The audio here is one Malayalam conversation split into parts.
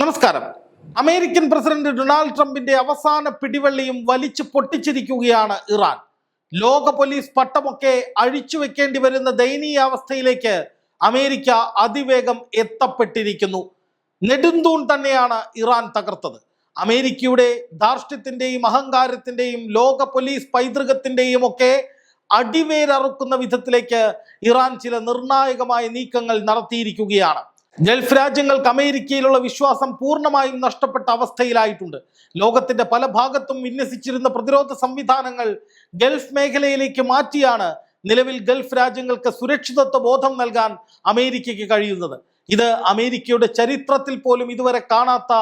നമസ്കാരം. അമേരിക്കൻ പ്രസിഡന്റ് ഡൊണാൾഡ് ട്രംപിന്റെ അവസാന പിടിവള്ളിയും വലിച്ചു പൊട്ടിച്ചിരിക്കുകയാണ് ഇറാൻ. ലോക പോലീസ് പട്ടമൊക്കെ അഴിച്ചു വെക്കേണ്ടി വരുന്ന ദയനീയ അവസ്ഥയിലേക്ക് അമേരിക്ക അതിവേഗം എത്തപ്പെട്ടിരിക്കുന്നു. നെടുന്തൂൺ തന്നെയാണ് ഇറാൻ തകർത്തത്. അമേരിക്കയുടെ ധാർഷ്ട്യത്തിന്റെയും അഹങ്കാരത്തിന്റെയും ലോക പോലീസ് പൈതൃകത്തിന്റെയും ഒക്കെ അടിവേരറുക്കുന്ന വിധത്തിലേക്ക് ഇറാൻ ചില നിർണായകമായ നീക്കങ്ങൾ നടത്തിയിരിക്കുകയാണ്. ഗൾഫ് രാജ്യങ്ങൾക്ക് അമേരിക്കയിലുള്ള വിശ്വാസം പൂർണ്ണമായും നഷ്ടപ്പെട്ട അവസ്ഥയിലായിട്ടുണ്ട്. ലോകത്തിന്റെ പല ഭാഗത്തും വിന്യസിച്ചിരുന്ന പ്രതിരോധ സംവിധാനങ്ങൾ ഗൾഫ് മേഖലയിലേക്ക് മാറ്റിയാണ് നിലവിൽ ഗൾഫ് രാജ്യങ്ങൾക്ക് സുരക്ഷിതത്വ ബോധം നൽകാൻ അമേരിക്കയ്ക്ക് കഴിയുന്നത്. ഇത് അമേരിക്കയുടെ ചരിത്രത്തിൽ പോലും ഇതുവരെ കാണാത്ത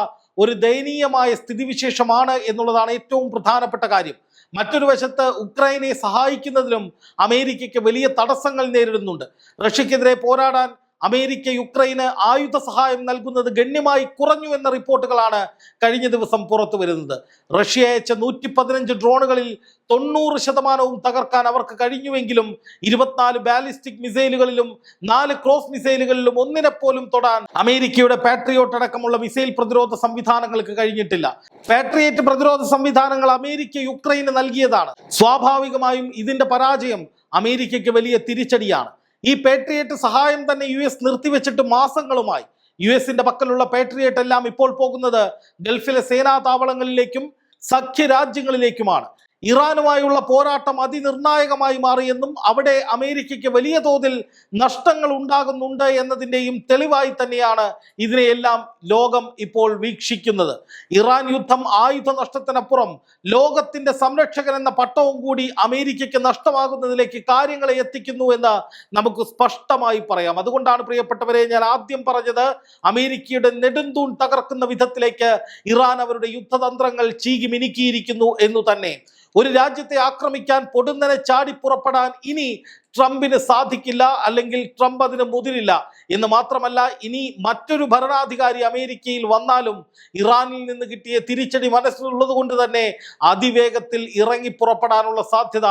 ഒരു ദയനീയമായ സ്ഥിതിവിശേഷമാണ് എന്നുള്ളതാണ് ഏറ്റവും പ്രധാനപ്പെട്ട കാര്യം. മറ്റൊരു വശത്ത് ഉക്രൈനെ സഹായിക്കുന്നതിലും അമേരിക്കയ്ക്ക് വലിയ തടസ്സങ്ങൾ നേരിടുന്നുണ്ട്. റഷ്യക്കെതിരെ പോരാടാൻ അമേരിക്ക യുക്രൈന് ആയുധ സഹായം നൽകുന്നത് ഗണ്യമായി കുറഞ്ഞു എന്ന റിപ്പോർട്ടുകളാണ് കഴിഞ്ഞ ദിവസം പുറത്തു വരുന്നത്. റഷ്യ അയച്ച 115 ഡ്രോണുകളിൽ 90% തകർക്കാൻ അവർക്ക് കഴിഞ്ഞുവെങ്കിലും 24 ബാലിസ്റ്റിക് മിസൈലുകളിലും 4 ക്രോസ് മിസൈലുകളിലും ഒന്നിനെ പോലും തൊടാൻ അമേരിക്കയുടെ പാട്രിയോട്ട് അടക്കമുള്ള മിസൈൽ പ്രതിരോധ സംവിധാനങ്ങൾക്ക് കഴിഞ്ഞിട്ടില്ല. പാട്രിയറ്റ് പ്രതിരോധ സംവിധാനങ്ങൾ അമേരിക്ക യുക്രൈന് നൽകിയതാണ്. സ്വാഭാവികമായും ഇതിന്റെ പരാജയം അമേരിക്കയ്ക്ക് വലിയ തിരിച്ചടിയാണ്. ഈ പാട്രിയറ്റ് സഹായം തന്നെ US നിർത്തിവെച്ചിട്ട് മാസങ്ങളുമായി. US പക്കലുള്ള പാട്രിയറ്റ് എല്ലാം ഇപ്പോൾ പോകുന്നത് ഗൾഫിലെ സേനാ താവളങ്ങളിലേക്കും സഖ്യരാജ്യങ്ങളിലേക്കുമാണ്. ഇറാനുമായുള്ള പോരാട്ടം അതിനിർണായകമായി മാറിയെന്നും അവിടെ അമേരിക്കയ്ക്ക് വലിയ തോതിൽ നഷ്ടങ്ങൾ ഉണ്ടാകുന്നുണ്ട് എന്നതിൻ്റെയും തെളിവായി തന്നെയാണ് ഇതിനെയെല്ലാം ലോകം ഇപ്പോൾ വീക്ഷിക്കുന്നത്. ഇറാൻ യുദ്ധം ആയുധ നഷ്ടത്തിനപ്പുറം ലോകത്തിന്റെ സംരക്ഷകൻ എന്ന പട്ടവും കൂടി അമേരിക്കയ്ക്ക് നഷ്ടമാകുന്നതിലേക്ക് കാര്യങ്ങളെ എത്തിക്കുന്നു എന്ന് നമുക്ക് സ്പഷ്ടമായി പറയാം. അതുകൊണ്ടാണ് പ്രിയപ്പെട്ടവരെ ഞാൻ ആദ്യം പറഞ്ഞത്, അമേരിക്കയുടെ നെടുന്തൂൺ തകർക്കുന്ന വിധത്തിലേക്ക് ഇറാൻ അവരുടെ യുദ്ധതന്ത്രങ്ങൾ ചീകി മിനുക്കിയിരിക്കുന്നു എന്നു തന്നെ. ഒരു രാജ്യത്തെ ആക്രമിക്കാൻ പൊടുന്നനെ ചാടി പുറപ്പെടാൻ ഇനി ട്രംപിന് സാധിക്കില്ല, അല്ലെങ്കിൽ ട്രംപ് അതിന് മുതിരില്ല എന്ന് മാത്രമല്ല, ഇനി മറ്റൊരു ഭരണാധികാരി അമേരിക്കയിൽ വന്നാലും ഇറാനിൽ നിന്ന് കിട്ടിയ തിരിച്ചടി മനസ്സിലുള്ളത് കൊണ്ട് തന്നെ അതിവേഗത്തിൽ ഇറങ്ങി പുറപ്പെടാനുള്ള സാധ്യത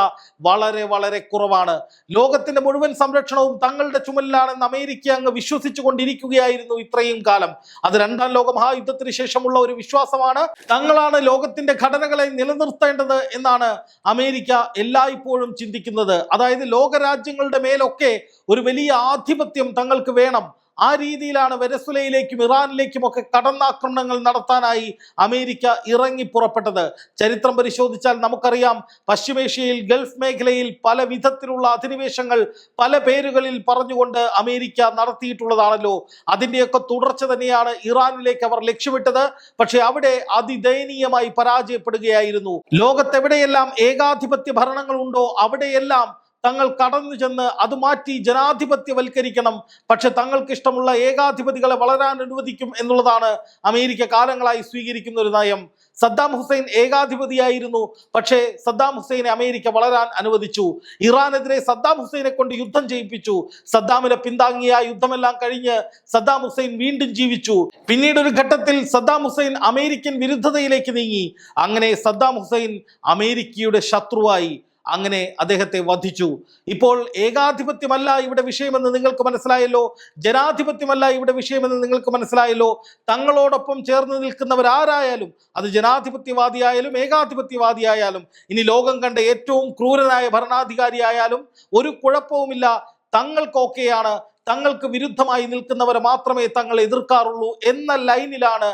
വളരെ വളരെ കുറവാണ്. ലോകത്തിന്റെ മുഴുവൻ സംരക്ഷണവും തങ്ങളുടെ ചുമലിലാണെന്ന് അമേരിക്ക അങ്ങ് വിശ്വസിച്ചു കൊണ്ടിരിക്കുകയായിരുന്നു ഇത്രയും കാലം. അത് രണ്ടാം ലോക മഹായുദ്ധത്തിന് ശേഷമുള്ള ഒരു വിശ്വാസമാണ്. തങ്ങളാണ് ലോകത്തിന്റെ ഘടനകളെ നിലനിർത്തേണ്ടത് എന്നാണ് അമേരിക്ക എല്ലായ്പ്പോഴും ചിന്തിക്കുന്നത്. അതായത് ലോകരാജ്യങ്ങളുടെ മേലൊക്കെ ഒരു വലിയ ആധിപത്യം തങ്ങൾക്ക് വേണം. ആ രീതിയിലാണ് വെനസ്വേലയിലേക്കും ഇറാനിലേക്കും ഒക്കെ കടന്നാക്രമണങ്ങൾ നടത്താനായി അമേരിക്ക ഇറങ്ങി പുറപ്പെട്ടത്. ചരിത്രം പരിശോധിച്ചാൽ നമുക്കറിയാം, പശ്ചിമേഷ്യയിൽ ഗൾഫ് മേഖലയിൽ പല വിധത്തിലുള്ള അധിനിവേശങ്ങൾ പല പേരുകളിൽ പറഞ്ഞുകൊണ്ട് അമേരിക്ക നടത്തിയിട്ടുള്ളതാണല്ലോ. അതിൻ്റെയൊക്കെ തുടർച്ച തന്നെയാണ് ഇറാനിലേക്ക് അവർ ലക്ഷ്യമിട്ടത്. പക്ഷെ അവിടെ അതിദയനീയമായി പരാജയപ്പെടുകയായിരുന്നു. ലോകത്തെവിടെയെല്ലാം ഏകാധിപത്യ ഭരണങ്ങളുണ്ടോ അവിടെയെല്ലാം തങ്ങൾ കടന്നു ചെന്ന് അത് മാറ്റി ജനാധിപത്യവൽക്കരിക്കണം, പക്ഷെ തങ്ങൾക്ക് ഇഷ്ടമുള്ള ഏകാധിപതികളെ വളരാൻ അനുവദിക്കും എന്നുള്ളതാണ് അമേരിക്ക കാലങ്ങളായി സ്വീകരിക്കുന്ന ഒരു നയം. സദ്ദാം ഹുസൈൻ ഏകാധിപതിയായിരുന്നു, പക്ഷേ സദ്ദാം ഹുസൈനെ അമേരിക്ക വളരാൻ അനുവദിച്ചു. ഇറാനെതിരെ സദ്ദാം ഹുസൈനെ കൊണ്ട് യുദ്ധം ചെയ്യിപ്പിച്ചു. സദ്ദാമിനെ പിന്താങ്ങിയ യുദ്ധമെല്ലാം കഴിഞ്ഞ് സദ്ദാം ഹുസൈൻ വീണ്ടും ജീവിച്ചു. പിന്നീട് ഒരു ഘട്ടത്തിൽ സദ്ദാം ഹുസൈൻ അമേരിക്കൻ വിരുദ്ധതയിലേക്ക് നീങ്ങി. അങ്ങനെ സദ്ദാം ഹുസൈൻ അമേരിക്കയുടെ ശത്രുവായി. അങ്ങനെ അദ്ദേഹത്തെ വധിച്ചു. ഇപ്പോൾ ഏകാധിപത്യമല്ല ഇവിടെ വിഷയമെന്ന് നിങ്ങൾക്ക് മനസ്സിലായല്ലോ, ജനാധിപത്യമല്ല ഇവിടെ വിഷയമെന്ന് നിങ്ങൾക്ക് മനസ്സിലായല്ലോ. തങ്ങളോടൊപ്പം ചേർന്ന് നിൽക്കുന്നവരാരായാലും, അത് ജനാധിപത്യവാദിയായാലും ഏകാധിപത്യവാദിയായാലും ഇനി ലോകം കണ്ട ഏറ്റവും ക്രൂരനായ ഭരണാധികാരിയായാലും ഒരു കുഴപ്പവുമില്ല, തങ്ങൾക്കൊക്കെയാണ്. തങ്ങൾക്ക് വിരുദ്ധമായി നിൽക്കുന്നവരെ മാത്രമേ തങ്ങൾ എതിർക്കാറുള്ളൂ എന്ന ലൈനിലാണ്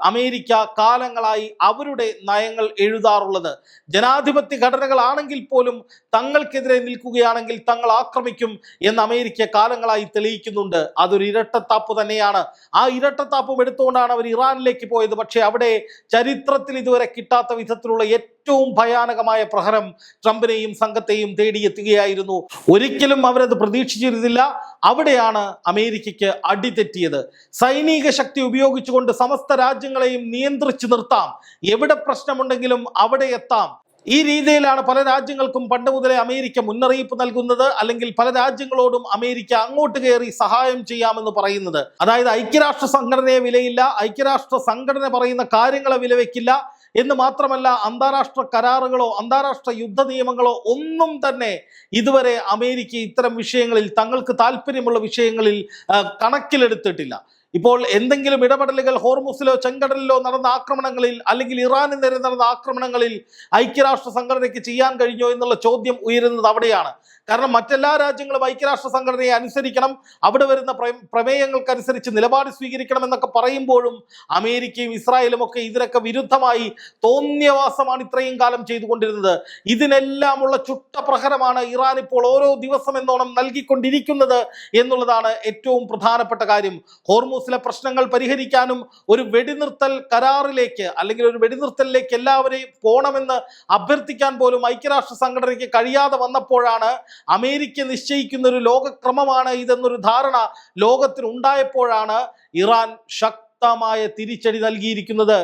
അമേരിക്ക കാലങ്ങളായി അവരുടെ നയങ്ങൾ എഴുതാറുള്ളത്. ജനാധിപത്യ ഘടനകളാണെങ്കിൽ പോലും തങ്ങൾക്കെതിരെ നിൽക്കുകയാണെങ്കിൽ തങ്ങൾ ആക്രമിക്കും എന്ന് അമേരിക്ക കാലങ്ങളായി തെളിയിക്കുന്നുണ്ട്. അതൊരു ഇരട്ടത്താപ്പ് തന്നെയാണ്. ആ ഇരട്ടത്താപ്പും എടുത്തുകൊണ്ടാണ് അവർ ഇറാനിലേക്ക് പോയത്. പക്ഷേ അവിടെ ചരിത്രത്തിൽ ഇതുവരെ കിട്ടാത്ത വിധത്തിലുള്ള ഏറ്റവും ഭയാനകമായ പ്രഹരം ട്രംപിനെയും സംഘത്തെയും തേടിയെത്തുകയായിരുന്നു. ഒരിക്കലും അവരത് പ്രതീക്ഷിച്ചിരുന്നില്ല. അവിടെയാണ് അമേരിക്കയ്ക്ക് അടിതെറ്റിയത്. സൈനിക ശക്തി ഉപയോഗിച്ചുകൊണ്ട് സമസ്ത രാജ്യങ്ങളെയും നിയന്ത്രിച്ചു നിർത്താം, എവിടെ പ്രശ്നമുണ്ടെങ്കിലും അവിടെ എത്താം. ഈ രീതിയിലാണ് പല രാജ്യങ്ങൾക്കും പണ്ട് മുതലേ അമേരിക്ക മുന്നറിയിപ്പ് നൽകുന്നത്, അല്ലെങ്കിൽ പല രാജ്യങ്ങളോടും അമേരിക്ക അങ്ങോട്ട് കയറി സഹായം ചെയ്യാമെന്ന് പറയുന്നത്. അതായത് ഐക്യരാഷ്ട്ര സംഘടനയെ വിലയില്ല, ഐക്യരാഷ്ട്ര സംഘടന പറയുന്ന കാര്യങ്ങളെ വിലവെക്കില്ല എന്ന് മാത്രമല്ല, അന്താരാഷ്ട്ര കരാറുകളോ അന്താരാഷ്ട്ര യുദ്ധ നിയമങ്ങളോ ഒന്നും തന്നെ ഇതുവരെ അമേരിക്ക ഇത്തരം വിഷയങ്ങളിൽ, തങ്ങൾക്ക് താല്പര്യമുള്ള വിഷയങ്ങളിൽ കണക്കിലെടുത്തിട്ടില്ല. ഇപ്പോൾ എന്തെങ്കിലും ഇടപെടലുകൾ ഹോർമുസിലോ ചെങ്കടലിലോ നടന്ന ആക്രമണങ്ങളിൽ അല്ലെങ്കിൽ ഇറാന് നേരെ നടന്ന ആക്രമണങ്ങളിൽ ഐക്യരാഷ്ട്ര സംഘടനയ്ക്ക് ചെയ്യാൻ കഴിഞ്ഞോ എന്നുള്ള ചോദ്യം ഉയരുന്നത് അവിടെയാണ്. കാരണം മറ്റെല്ലാ രാജ്യങ്ങളും ഐക്യരാഷ്ട്ര സംഘടനയെ അനുസരിക്കണം, അവിടെ വരുന്ന പ്രമേയങ്ങൾക്കനുസരിച്ച് നിലപാട് സ്വീകരിക്കണം എന്നൊക്കെ പറയുമ്പോഴും അമേരിക്കയും ഇസ്രായേലും ഒക്കെ ഇതിനൊക്കെ വിരുദ്ധമായി തോന്നിയവാസമാണ് ഇത്രയും കാലം ചെയ്തുകൊണ്ടിരുന്നത്. ഇതിനെല്ലാമുള്ള ചുട്ട പ്രഹരമാണ് ഇറാൻ ഇപ്പോൾ ഓരോ ദിവസം എന്നോണം നൽകിക്കൊണ്ടിരിക്കുന്നത് എന്നുള്ളതാണ് ഏറ്റവും പ്രധാനപ്പെട്ട കാര്യം. ഹോർമൂസിലെ പ്രശ്നങ്ങൾ പരിഹരിക്കാനും ഒരു വെടിനിർത്തൽ കരാറിലേക്ക് അല്ലെങ്കിൽ ഒരു വെടിനിർത്തലിലേക്ക് എല്ലാവരെയും പോകണമെന്ന് അഭ്യർത്ഥിക്കാൻ പോലും ഐക്യരാഷ്ട്ര സംഘടനയ്ക്ക് കഴിയാതെ വന്നപ്പോഴാണ് അമേരിക്ക നിശ്ചയിക്കുന്ന ഒരു ലോകക്രമമാണ് ഇതെന്നൊരു ധാരണ ലോകത്തിന് ഉണ്ടായപ്പോഴാണ് ഇറാൻ ശക്തമായ തിരിച്ചടി നൽകിയിരിക്കുന്നത്.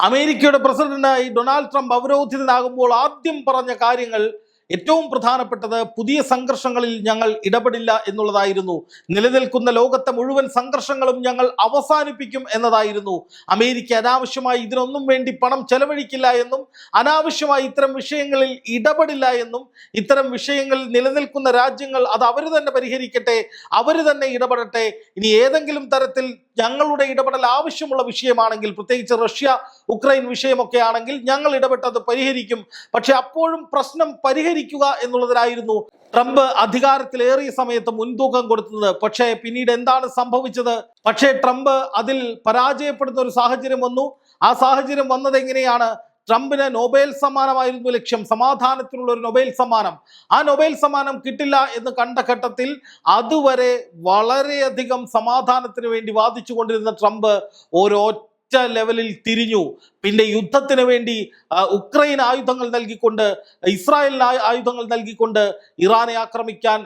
അമേരിക്കയുടെ പ്രസിഡന്റായി ഡൊണാൾഡ് ട്രംപ് അവരോധിതനാകുമ്പോൾ ആദ്യം പറഞ്ഞ കാര്യങ്ങൾ ഏറ്റവും പ്രധാനപ്പെട്ടത് പുതിയ സംഘർഷങ്ങളിൽ ഞങ്ങൾ ഇടപെടില്ല എന്നുള്ളതായിരുന്നു. നിലനിൽക്കുന്ന ലോകത്തെ മുഴുവൻ സംഘർഷങ്ങളും ഞങ്ങൾ അവസാനിപ്പിക്കും എന്നതായിരുന്നു. അമേരിക്ക അനാവശ്യമായി ഇതിനൊന്നും വേണ്ടി പണം ചെലവഴിക്കില്ല എന്നും അനാവശ്യമായി ഇത്തരം വിഷയങ്ങളിൽ ഇടപെടില്ല എന്നും ഇത്തരം വിഷയങ്ങളിൽ നിലനിൽക്കുന്ന രാജ്യങ്ങൾ അത് അവർ തന്നെ പരിഹരിക്കട്ടെ, അവർ തന്നെ ഇടപെടട്ടെ. ഇനി ഏതെങ്കിലും തരത്തിൽ ഞങ്ങളുടെ ഇടപെടൽ ആവശ്യമുള്ള വിഷയമാണെങ്കിൽ, പ്രത്യേകിച്ച് റഷ്യ ഉക്രൈൻ വിഷയമൊക്കെ ആണെങ്കിൽ ഞങ്ങൾ ഇടപെട്ടത് പരിഹരിക്കും, പക്ഷെ അപ്പോഴും പ്രശ്നം പരിഹരിക്കുക എന്നുള്ളതിനായിരുന്നു ട്രംപ് അധികാരത്തിലേറിയ സമയത്ത് മുൻതൂക്കം കൊടുത്തത്. പക്ഷേ പിന്നീട് എന്താണ് സംഭവിച്ചത്? പക്ഷേ ട്രംപ് അതിൽ പരാജയപ്പെടുന്ന ഒരു സാഹചര്യം വന്നു. ആ സാഹചര്യം വന്നത് എങ്ങനെയാണ്? ട്രംപിന് നൊബേൽ സമ്മാനമായിരുന്നു ലക്ഷ്യം, സമാധാനത്തിനുള്ള ഒരു നൊബേൽ സമ്മാനം. ആ നൊബേൽ സമ്മാനം കിട്ടില്ല എന്ന് കണ്ട ഘട്ടത്തിൽ അതുവരെ വളരെയധികം സമാധാനത്തിന് വേണ്ടി വാദിച്ചു കൊണ്ടിരുന്ന ട്രംപ് ഒരൊറ്റ ലെവലിൽ തിരിഞ്ഞു. പിന്നെ യുദ്ധത്തിന് വേണ്ടി ഉക്രൈൻ ആയുധങ്ങൾ നൽകിക്കൊണ്ട്, ഇസ്രായേലിന് ആയുധങ്ങൾ നൽകിക്കൊണ്ട് ഇറാനെ ആക്രമിക്കാൻ,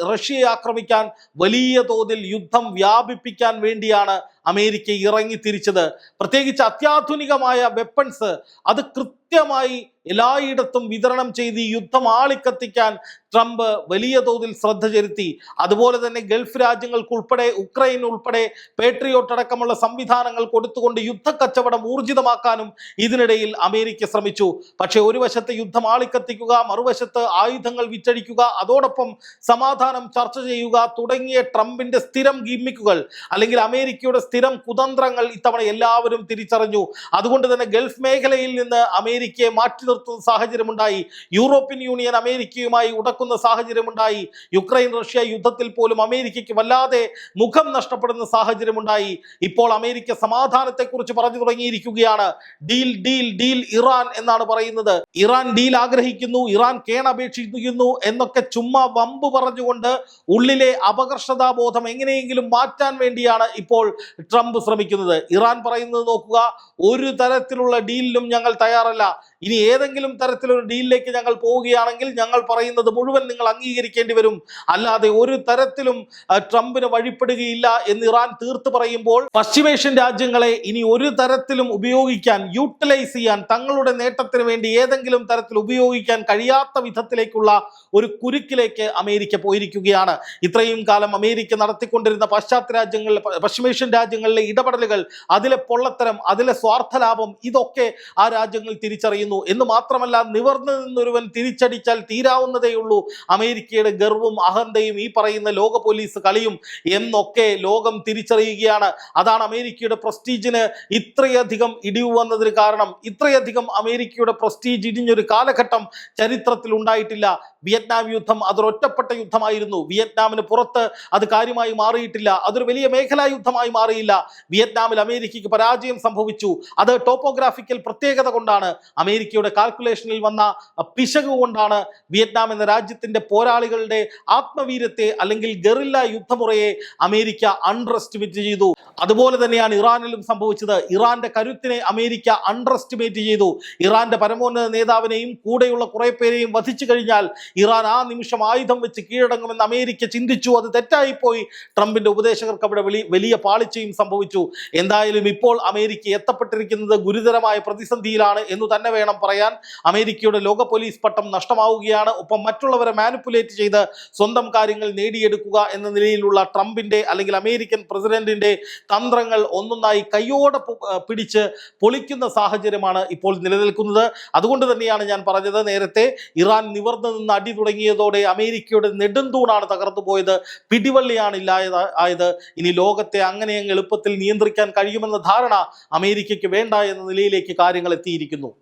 റഷ്യയെ ആക്രമിക്കാൻ, വലിയ തോതിൽ യുദ്ധം വ്യാപിപ്പിക്കാൻ വേണ്ടിയാണ് അമേരിക്ക ഇറങ്ങി തിരിച്ചത്. പ്രത്യേകിച്ച് അത്യാധുനികമായ വെപ്പൺസ് അത് കൃത്യമായി എല്ലായിടത്തും വിതരണം ചെയ്ത് യുദ്ധം ആളിക്കത്തിക്കാൻ ട്രംപ് വലിയ തോതിൽ ശ്രദ്ധ ചെലുത്തി. അതുപോലെ തന്നെ ഗൾഫ് രാജ്യങ്ങൾക്കുൾപ്പെടെ, ഉക്രൈൻ ഉൾപ്പെടെ പേട്രിയോട്ട് അടക്കമുള്ള സംവിധാനങ്ങൾ കൊടുത്തുകൊണ്ട് യുദ്ധക്കച്ചവടം ഊർജിതമാക്കാനും ഇതിനിടയിൽ അമേരിക്ക ശ്രമിച്ചു. പക്ഷെ ഒരു വശത്ത് യുദ്ധം ആളിക്കത്തിക്കുക, മറുവശത്ത് ആയുധങ്ങൾ വിറ്റഴിക്കുക, അതോടൊപ്പം സമാധാനം ചർച്ച ചെയ്യുക തുടങ്ങിയ ട്രംപിന്റെ സ്ഥിരം ഗിമ്മിക്കുകൾ അല്ലെങ്കിൽ അമേരിക്കയുടെ സ്ഥിരം കുതന്ത്രങ്ങൾ ഇത്തവണ എല്ലാവരും തിരിച്ചറിഞ്ഞു. അതുകൊണ്ട് തന്നെ ഗൾഫ് മേഖലയിൽ നിന്ന് അമേരിക്കയെ മാറ്റി നിർത്തുന്ന സാഹചര്യമുണ്ടായി. യൂറോപ്യൻ യൂണിയൻ അമേരിക്കയുമായി ഉടക്കുന്ന സാഹചര്യമുണ്ടായി. യുക്രൈൻ റഷ്യ യുദ്ധത്തിൽ പോലും അമേരിക്കയ്ക്ക് വല്ലാതെ മുഖം നഷ്ടപ്പെടുന്ന സാഹചര്യമുണ്ടായി. ഇപ്പോൾ അമേരിക്ക സമാധാനത്തെക്കുറിച്ച് പറഞ്ഞു തുടങ്ങിയിരിക്കുകയാണ്. ഡീൽ ഡീൽ ഡീൽ ഇറാൻ എന്നാണ് പറയുന്നത്. ഇറാൻ ഡീൽ ആഗ്രഹിക്കുന്നു, ഇറാൻ കേണപേക്ഷിക്കുന്നു എന്നൊക്കെ ചുമ്മാ വമ്പ് പറഞ്ഞുകൊണ്ട് ഉള്ളിലെ അപകർഷതാബോധം എങ്ങനെയെങ്കിലും മാറ്റാൻ വേണ്ടിയാണ് ഇപ്പോൾ ട്രംപ് ശ്രമിക്കുന്നത്. ഇറാൻ പറയുന്നത് നോക്കുക, ഒരു തരത്തിലുള്ള ഡീലിനും ഞങ്ങൾ തയ്യാറല്ല. ഇനി ഏതെങ്കിലും തരത്തിലൊരു ഡീലിലേക്ക് ഞങ്ങൾ പോവുകയാണെങ്കിൽ ഞങ്ങൾ പറയുന്നത് മുഴുവൻ നിങ്ങൾ അംഗീകരിക്കേണ്ടി വരും, അല്ലാതെ ഒരു തരത്തിലും ട്രംപിന് വഴിപ്പെടുകയില്ല എന്ന് ഇറാൻ തീർത്ത് പറയുമ്പോൾ പശ്ചിമേഷ്യൻ രാജ്യങ്ങളെ ഇനി ഒരു തരത്തിലും ഉപയോഗിക്കാൻ, യൂട്ടിലൈസ് ചെയ്യാൻ, തങ്ങളുടെ നേട്ടത്തിന് വേണ്ടി ഏതെങ്കിലും തരത്തിൽ ഉപയോഗിക്കാൻ കഴിയാത്ത വിധത്തിലേക്കുള്ള ഒരു കുരുക്കിലേക്ക് അമേരിക്ക പോയിരിക്കുകയാണ്. ഇത്രയും കാലം അമേരിക്ക നടത്തിക്കൊണ്ടിരുന്ന പാശ്ചാത്യ രാജ്യങ്ങളിലെ, പശ്ചിമേഷ്യൻ രാജ്യങ്ങളിലെ ഇടപെടലുകൾ, അതിലെ പൊള്ളത്തരം, അതിലെ സ്വാർത്ഥ ലാഭം, ഇതൊക്കെ ആ രാജ്യങ്ങൾ തിരിച്ചറിയുന്നു. എന്ന് മാത്രമല്ല, നിവർന്നു നിന്നൊരുവൻ തിരിച്ചടിച്ചാൽ തീരാവുന്നതേയുള്ളൂ അമേരിക്കയുടെ ഗർവും അഹന്തയും ഈ പറയുന്ന ലോക പോലീസ് കളിയും എന്നൊക്കെ ലോകം തിരിച്ചറിയുകയാണ്. അതാണ് അമേരിക്കയുടെ പ്രസ്റ്റീജിന് ഇത്രയധികം ഇടിവ് വന്നതിന് കാരണം. ഇത്രയധികം അമേരിക്കയുടെ പ്രസ്റ്റീജ് ഇടിഞ്ഞൊരു കാലഘട്ടം ചരിത്രത്തിൽ ഉണ്ടായിട്ടില്ല. വിയറ്റ്നാം യുദ്ധം അതൊരൊറ്റപ്പെട്ട യുദ്ധമായിരുന്നു. വിയറ്റ്നാമിന് പുറത്ത് അത് കാര്യമായി മാറിയിട്ടില്ല. അതൊരു വലിയ മേഖലാ യുദ്ധമായി മാറിയില്ല. വിയറ്റ്നാമിൽ അമേരിക്കയ്ക്ക് പരാജയം സംഭവിച്ചു. അത് ടോപ്പോഗ്രാഫിക്കൽ പ്രത്യേകത കൊണ്ടാണ്, അമേരിക്കയുടെ കാൽക്കുലേഷനിൽ വന്ന പിശക് കൊണ്ടാണ്. വിയറ്റ്നാം എന്ന രാജ്യത്തിന്റെ പോരാളികളുടെ ആത്മവീര്യത്തെ അല്ലെങ്കിൽ ഗറില്ല യുദ്ധമുറയെ അമേരിക്ക അണ്ടർ എസ്റ്റിമേറ്റ് ചെയ്തു. അതുപോലെ തന്നെയാണ് ഇറാനിലും സംഭവിച്ചത്. ഇറാന്റെ കരുത്തിനെ അമേരിക്ക അണ്ടർ എസ്റ്റിമേറ്റ് ചെയ്തു. ഇറാന്റെ പരമോന്നത നേതാവിനെയും കൂടെയുള്ള കുറെ പേരെയും വധിച്ചു കഴിഞ്ഞാൽ ഇറാൻ ആ നിമിഷം ആയുധം വെച്ച് കീഴടങ്ങുമെന്ന് അമേരിക്ക ചിന്തിച്ചു. അത് തെറ്റായിപ്പോയി. ട്രംപിന്റെ ഉപദേശകർക്ക് അവിടെ വലിയ പാളിച്ചയും സംഭവിച്ചു. എന്തായാലും ഇപ്പോൾ അമേരിക്ക എത്തപ്പെട്ടിരിക്കുന്നത് ഗുരുതരമായ പ്രതിസന്ധിയിലാണ് എന്ന് തന്നെ വേണം പറയാൻ. അമേരിക്കയുടെ ലോക പോലീസ് പട്ടം നഷ്ടമാവുകയാണ്. ഒപ്പം മറ്റുള്ളവരെ മാനിപ്പുലേറ്റ് ചെയ്ത് സ്വന്തം കാര്യങ്ങൾ നേടിയെടുക്കുക എന്ന നിലയിലുള്ള ട്രംപിന്റെ അല്ലെങ്കിൽ അമേരിക്കൻ പ്രസിഡന്റിന്റെ തന്ത്രങ്ങൾ ഒന്നൊന്നായി കയ്യോടെ പിടിച്ച് പൊളിക്കുന്ന സാഹചര്യമാണ് ഇപ്പോൾ നിലനിൽക്കുന്നത്. അതുകൊണ്ട് തന്നെയാണ് ഞാൻ പറഞ്ഞത്, നേരത്തെ ഇറാൻ നിവർന്നു നിന്ന് അടി തുടങ്ങിയതോടെ അമേരിക്കയുടെ നെടുന്തൂണാണ് തകർന്നു പോയത്, പിടിവള്ളിയാണ് ഇല്ലാതായത്. ഇനി ലോകത്തെ അങ്ങനെ അങ്ങ് എളുപ്പത്തിൽ നിയന്ത്രിക്കാൻ കഴിയുമെന്ന ധാരണ അമേരിക്കയ്ക്ക് വേണ്ട എന്ന നിലയിലേക്ക് കാര്യങ്ങൾ എത്തിയിരിക്കുന്നു.